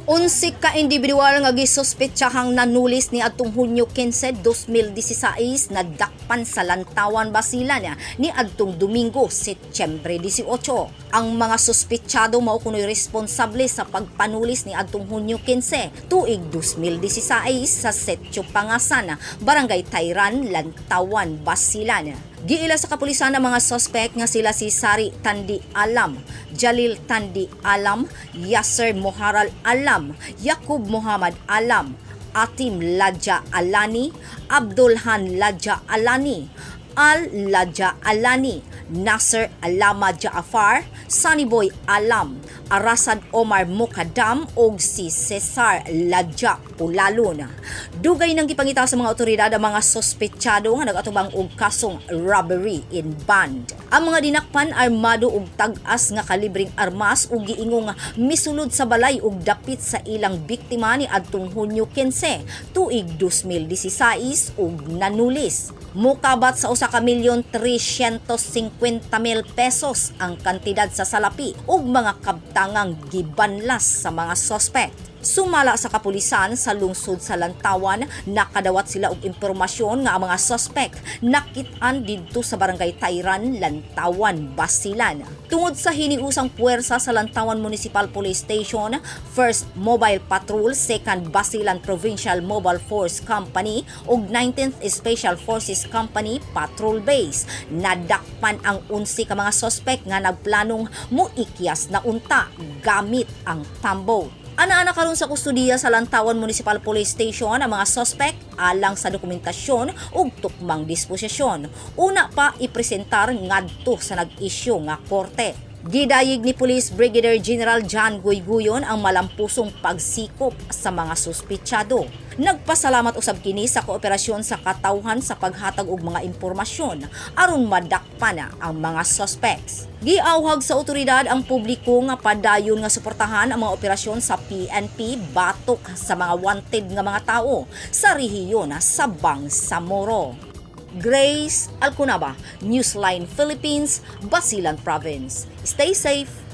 11 ka individual nga gisuspetsahang nanulis ni adtong Hunyo 15, 2016 na dakpan sa Lantawan, Basilan ni adtong Domingo, Setyembre 18. Ang mga suspetsyado mao kunoy responsable sa pagpanulis ni adtong Hunyo 15, tuig 2016 sa Setyo Pangasan, Barangay Tayran, Lantawan, Basilan. Giila sa kapulisan ang mga suspect nga sila si Sari Tandi Alam, Jalil Tandi Alam, Yasser Moharal Alam, Yakub Muhammad Alam, Atim Ladja Alani, Abdulhan Ladja Alani, Al Ladja Alani, Nasser Alama Jaafar, Sunnyboy Alam, Arasad Omar Mukadam og si Cesar Ladja Pulalon. Dugay nang gipangita sa mga otoridad ang mga sospetsyado nga nagatubang og kasong robbery in band. Ang mga dinakpan armado og tag-as nga kalibreng armas ug giingong misulod sa balay ug dapit sa ilang biktima ni adtong Hunyo 15, tuig 2016 ug nanulis. Mukabat sa 1,350,000 pesos ang kantidad sa salapi ug mga kabtangang gibanlas sa mga sospek. Sumala sa kapulisan sa lungsod sa Lantawan, nakadawat sila og impormasyon nga ang mga sospek nakit-an didto sa Barangay Tayran, Lantawan, Basilan. Tungod sa hiniusang puwersa sa Lantawan Municipal Police Station, 1st Mobile Patrol, 2nd Basilan Provincial Mobile Force Company ug 19th Special Forces Company Patrol Base, nadakpan ang 11 ka mga sospek nga nagplanong muikyas na unta gamit ang tambo. Ana-ana karon sa kustudiya sa Lantawan Municipal Police Station ang mga suspect alang sa dokumentasyon ug tukmang disposisyon. Una pa ipresentar ngadto sa nag-isyu nga korte. Gidayig ni Police Brigadier General John Guyguyon ang malampusong pagsikop sa mga suspetsyado. Nagpasalamat usab kini sa kooperasyon sa katawhan sa paghatag og mga impormasyon aron madakpan ang mga suspects. Giawhag sa otoridad ang publiko nga padayon nga suportahan ang mga operasyon sa PNP batok sa mga wanted nga mga tao sa rehiyon sa Bangsamoro. Grace Alcunaba, Newsline Philippines, Basilan Province. Stay safe.